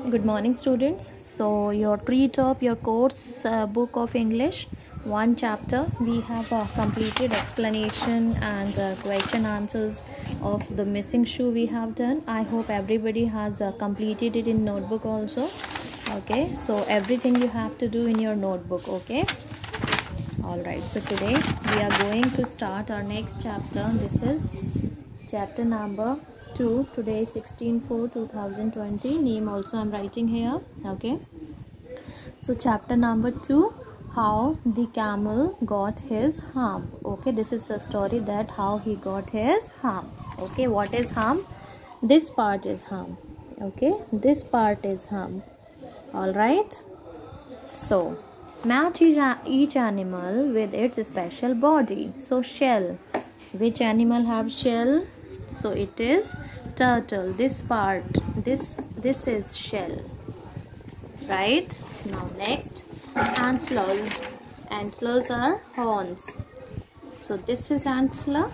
Good morning, students. So your pre-top, your course book of English, one chapter. We have completed explanation and question answers of the missing shoe we have done. I hope everybody has completed it in notebook also. Okay, so everything you have to do in your notebook. Okay. All right. So today we are going to start our next chapter. This is chapter number 2. Today 16/4/2020. Name also I'm writing here. Okay, so chapter number 2, how the camel got his hump. Okay, this is the story that how he got his hump. Okay, what is hump? This part is hump. Okay, this part is hump. All right, so match each animal with its special body. So shell, which animal have shell? So it is turtle. This part, this is shell, right? Now next, antlers. Antlers are horns. So this is antler,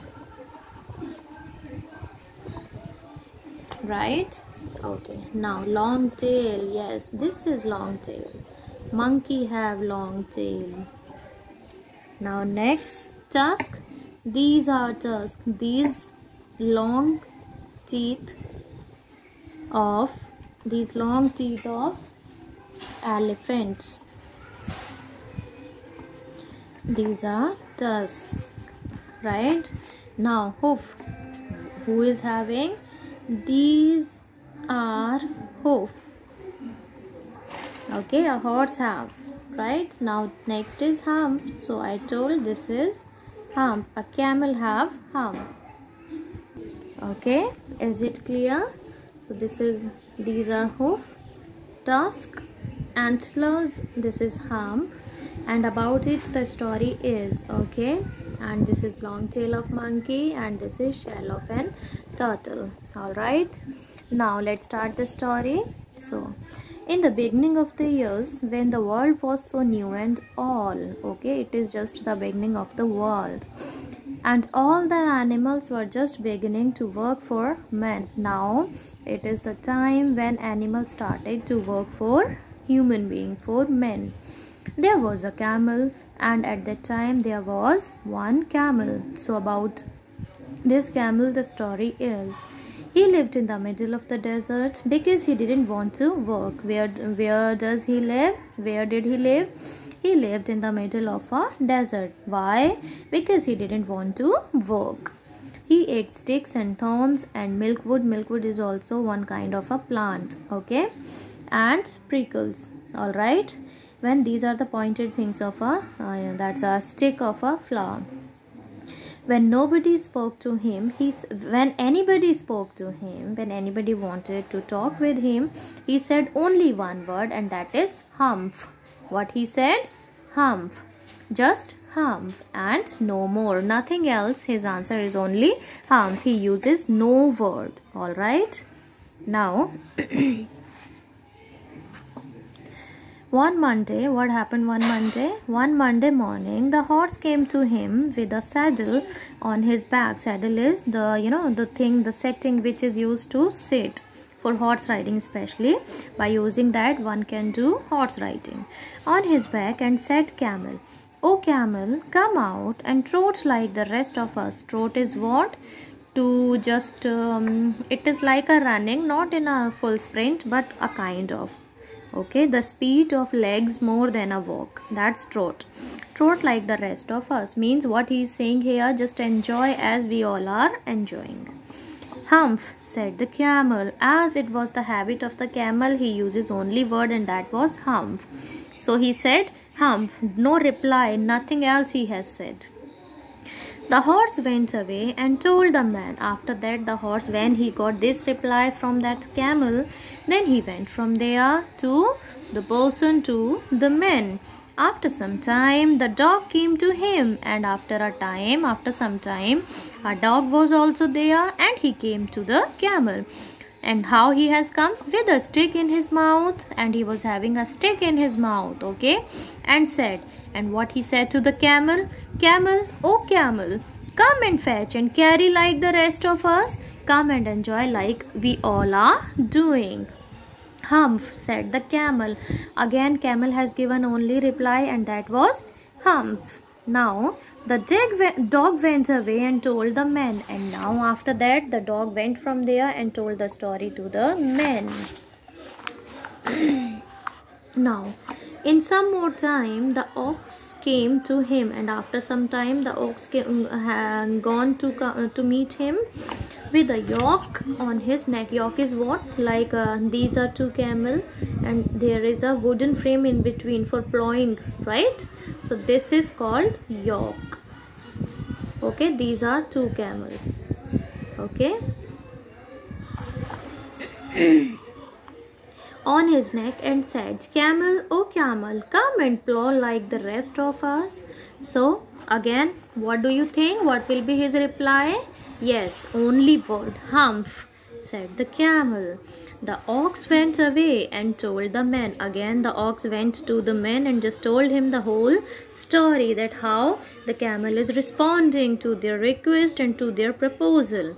right? Okay, now long tail. Yes, this is long tail. Monkey have long tail. Now next, tusk. These are tusk. These long teeth of elephants. These are tusks, right? Now hoof. Who is having? These are hoof. Okay, a horse have, right? Now next is hump. So I told this is hump. A camel have hump. Okay, is it clear? So these are hoof, tusk, antlers, this is hump, and about it the story is, okay, and this is long tail of monkey, and this is shell of an turtle. All right, now let's start the story. So in the beginning of the years, when the world was so new and all, okay, it is just the beginning of the world, and all the animals were just beginning to work for men. Now it is the time when animals started to work for human being, for men. There was a camel, and at that time there was one camel. So about this camel the story is, he lived in the middle of the desert because he didn't want to work. Where does he live? Where did he live? He lived in the middle of a desert. Why? Because he didn't want to work. He ate sticks and thorns and milkwood. Milkwood is also one kind of a plant. Okay, and prickles. All right. When these are the pointed things of that's a stick of a flower. When nobody spoke to him, when anybody spoke to him, when anybody wanted to talk with him, he said only one word, and that is humph. What he said? Humph. Just humph and no more. Nothing else. His answer is only humph. He uses no word. All right. Now, one Monday, what happened one Monday? One Monday morning, the horse came to him with a saddle on his back. Saddle is the setting which is used to sit for horse riding, especially. By using that, one can do horse riding. On his back, and said, Camel, "O camel, come out and trot like the rest of us." Trot is what? To just, it is like a running, not in a full sprint, but a kind of. Okay, the speed of legs more than a walk. That's trot. Trot like the rest of us means what he is saying here, just enjoy as we all are enjoying. Humph, said the camel. As it was the habit of the camel, he uses only word, and that was humph. So he said humph. No reply, nothing else he has said. The horse went away and told the man. After that, the horse, when he got this reply from that camel, then he went from there to the person, to the men. After some time, the dog came to him, and after some time, a dog was also there, and he came to the camel. And how he has come? With a stick in his mouth, and he was having a stick in his mouth, okay, and said, and what he said to the camel? Camel, "O camel, come and fetch and carry like the rest of us. Come and enjoy like we all are doing." Humph, said the camel. Again camel has given only reply, and that was humph. Now the dog went away and told the men, and now after that the dog went from there and told the story to the men. Now in some more time the ox came to him, and after some time the ox had gone to meet him with a yoke on his neck. Yoke is what? Like these are two camels and there is a wooden frame in between for plowing, right? So this is called yoke. Okay, these are two camels. Okay. On his neck, and said, Camel, O camel, come and plow like the rest of us. So again, what do you think? What will be his reply? Yes, only word, humph, said the camel. The ox went away and told the men. Again the ox went to the men and just told him the whole story, that how the camel is responding to their request and to their proposal.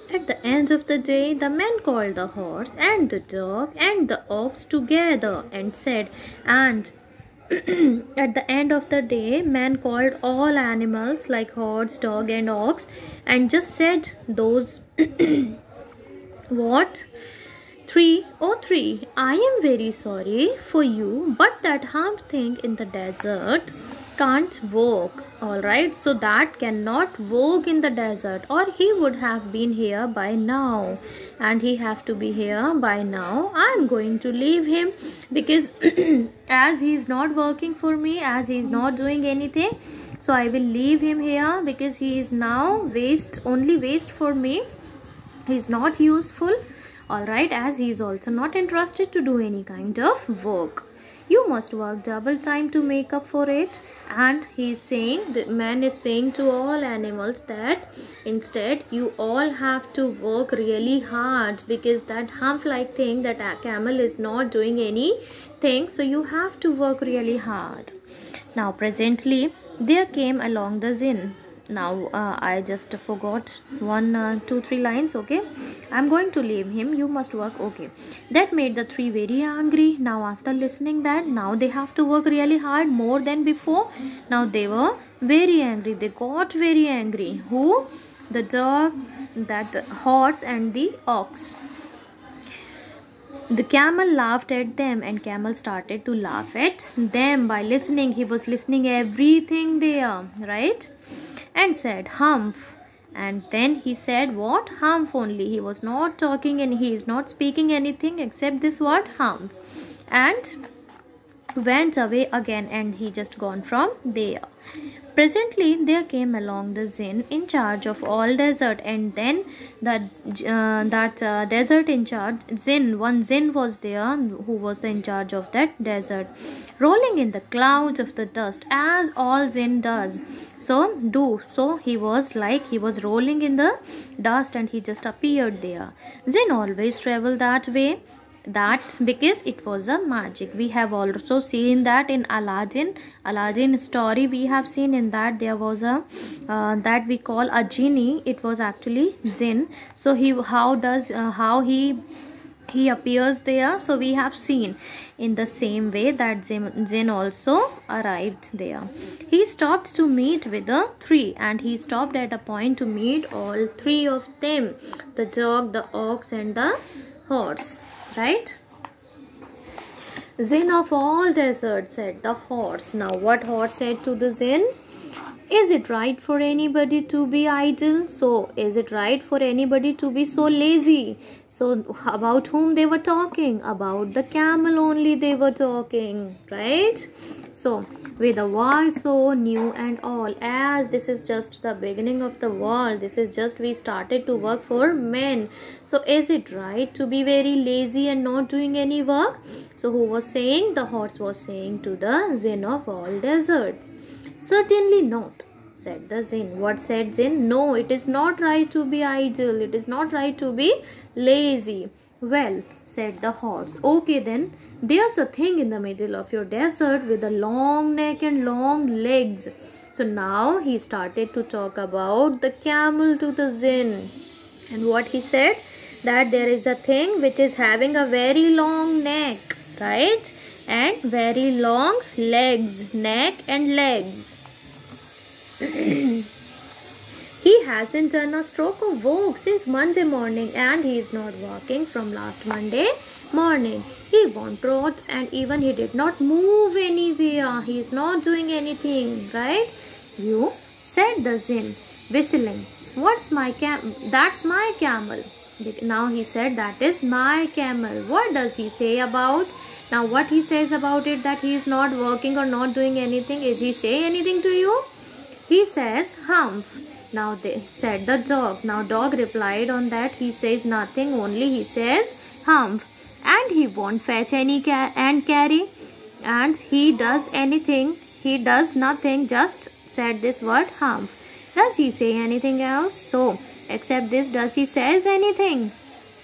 At the end of the day, the men called the horse and the dog and the ox together and said, and at the end of the day, man called all animals like horse, dog and ox and just said those what? 3, oh 3, I am very sorry for you, but that hump thing in the desert can't walk. Alright, so that cannot walk in the desert, or he would have been here by now, and he have to be here by now. I am going to leave him because as he is not working for me, as he is not doing anything, so I will leave him here because he is now only waste for me. He is not useful. Alright, as he is also not interested to do any kind of work. You must work double time to make up for it. And he is saying, the man is saying to all animals that instead you all have to work really hard, because that hump like thing, that a camel is not doing anything, so you have to work really hard. Now presently there came along the Jinn. Now I just forgot 1, 2, 3 lines. Okay, I'm going to leave him, you must work. Okay, that made the 3 very angry. Now after listening that, now they have to work really hard, more than before. Now they were very angry, they got very angry. Who? The dog, that horse and the ox. The camel laughed at them, and camel started to laugh at them by listening. He was listening everything there, right? And said, humph. And then he said, what? Humph only. He was not talking and he is not speaking anything except this word, humph. And went away again, and he just gone from there. Presently there came along the Jinn in charge of all desert, and then that desert in charge, one Jinn was there who was in charge of that desert, rolling in the clouds of the dust, as all Jinn does. So he was rolling in the dust and he just appeared there. Jinn always travel that way. That because it was a magic. We have also seen that in Aladdin story. We have seen in that there was a that we call a genie. It was actually Jinn. So how he appears there. So we have seen in the same way that Jinn also arrived there. He stopped to meet with the 3, and he stopped at a point to meet all 3 of them, the dog, the ox and the horse. Right? Jinn of all deserts, said the horse. Now what horse said to the Jinn? Is it right for anybody to be idle? So is it right for anybody to be so lazy? So about whom they were talking? About the camel only they were talking, right? So with a world so new and all, as this is just the beginning of the world, this is just we started to work for men. So is it right to be very lazy and not doing any work? So who was saying? The horse was saying to the Jinn of all deserts. Certainly not, said the Jinn. What said Jinn? No, it is not right to be idle. It is not right to be lazy. Well, said the horse, okay then, there's a thing in the middle of your desert with a long neck and long legs. So now he started to talk about the camel to the Jinn. And what he said? that there is a thing which is having a very long neck, right? And very long legs, neck and legs. He hasn't done a stroke of work since Monday morning, and he is not working from last Monday morning. He won't trot, and even he did not move anywhere. He is not doing anything, right? You, said the Jinn, whistling. What's my That's my camel. Now he said, that is my camel. What does he say about? Now what he says about it, that he is not working or not doing anything, is he say anything to you? He says, humph. Now they said the dog. Now dog replied on that. He says nothing, only he says humph. And he won't fetch any and carry. And he does anything. He does nothing, just said this word humph. Does he say anything else? So, except this, does he says anything?